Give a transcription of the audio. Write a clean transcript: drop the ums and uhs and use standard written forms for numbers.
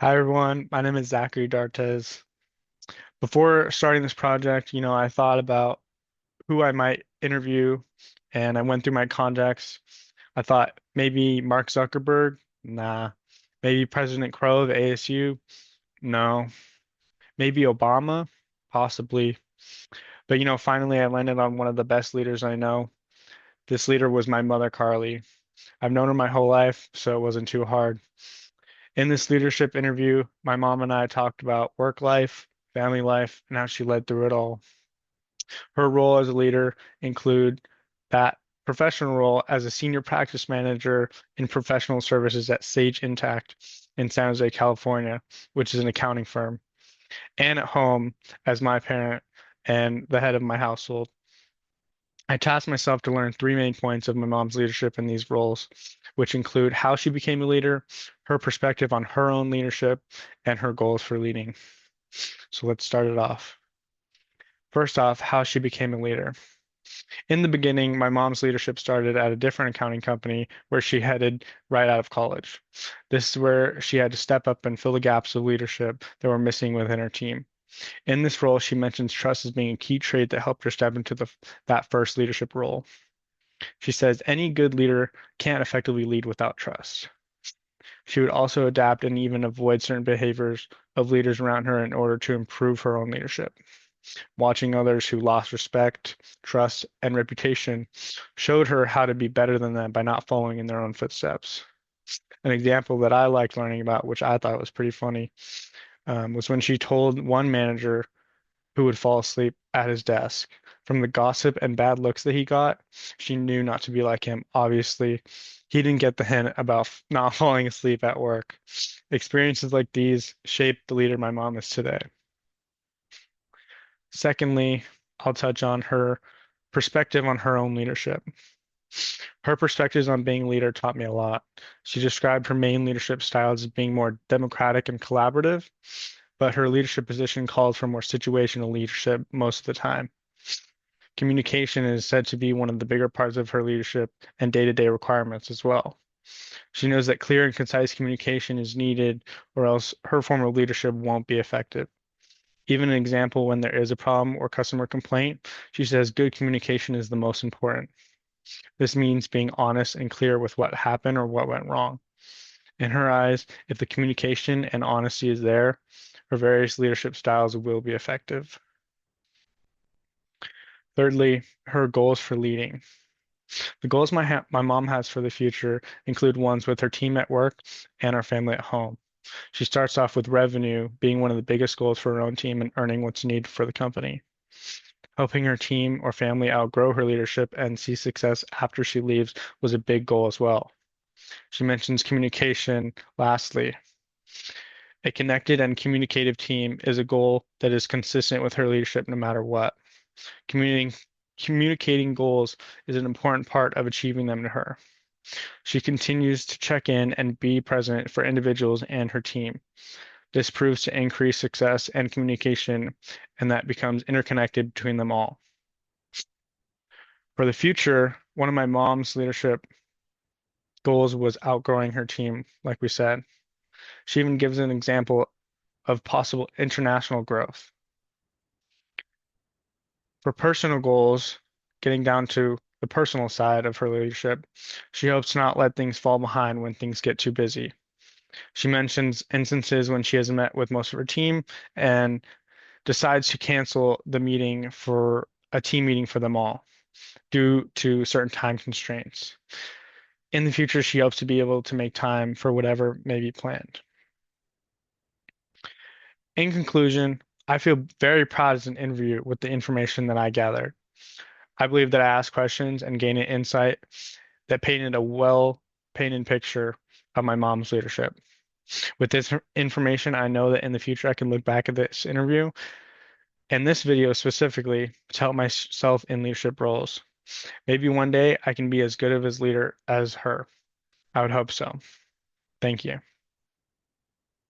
Hi everyone, my name is Zachary Dartez. Before starting this project, I thought about who I might interview and I went through my contacts. I thought maybe Mark Zuckerberg, nah. Maybe President Crow of ASU, no. Maybe Obama, possibly. But finally I landed on one of the best leaders I know. This leader was my mother, Carly. I've known her my whole life, so it wasn't too hard. In this leadership interview, my mom and I talked about work life, family life, and how she led through it all. Her role as a leader include that professional role as a senior practice manager in professional services at Sage Intact in San Jose, California, which is an accounting firm, and at home as my parent and the head of my household. I tasked myself to learn three main points of my mom's leadership in these roles, which include how she became a leader, her perspective on her own leadership, and her goals for leading. So let's start it off. First off, how she became a leader. In the beginning, my mom's leadership started at a different accounting company where she headed right out of college. This is where she had to step up and fill the gaps of leadership that were missing within her team. In this role, she mentions trust as being a key trait that helped her step into that first leadership role. She says any good leader can't effectively lead without trust. She would also adapt and even avoid certain behaviors of leaders around her in order to improve her own leadership. Watching others who lost respect, trust, and reputation showed her how to be better than them by not following in their own footsteps. An example that I liked learning about, which I thought was pretty funny, was when she told one manager who would fall asleep at his desk. From the gossip and bad looks that he got, she knew not to be like him. Obviously, he didn't get the hint about not falling asleep at work. Experiences like these shaped the leader my mom is today. Secondly, I'll touch on her perspective on her own leadership. Her perspectives on being a leader taught me a lot. She described her main leadership styles as being more democratic and collaborative, but her leadership position calls for more situational leadership most of the time. Communication is said to be one of the bigger parts of her leadership and day-to-day requirements as well. She knows that clear and concise communication is needed, or else her form of leadership won't be effective. Even an example when there is a problem or customer complaint, she says good communication is the most important. This means being honest and clear with what happened or what went wrong. In her eyes, if the communication and honesty is there, her various leadership styles will be effective. Thirdly, her goals for leading. The goals my mom has for the future include ones with her team at work and our family at home. She starts off with revenue being one of the biggest goals for her own team and earning what's needed for the company. Helping her team or family outgrow her leadership and see success after she leaves was a big goal as well. She mentions communication lastly. A connected and communicative team is a goal that is consistent with her leadership no matter what. Communicating, communicating goals is an important part of achieving them to her. She continues to check in and be present for individuals and her team. This proves to increase success and communication, and that becomes interconnected between them all. For the future, one of my mom's leadership goals was outgrowing her team, like we said. She even gives an example of possible international growth. For personal goals, getting down to the personal side of her leadership, she hopes to not let things fall behind when things get too busy. She mentions instances when she has met with most of her team and decides to cancel the meeting for a team meeting for them all due to certain time constraints. In the future, she hopes to be able to make time for whatever may be planned. In conclusion, I feel very proud as an interviewer with the information that I gathered. I believe that I asked questions and gained an insight that painted a well painted picture of my mom's leadership. With this information, I know that in the future I can look back at this interview and this video specifically to help myself in leadership roles. Maybe one day I can be as good of a leader as her. I would hope so. Thank you.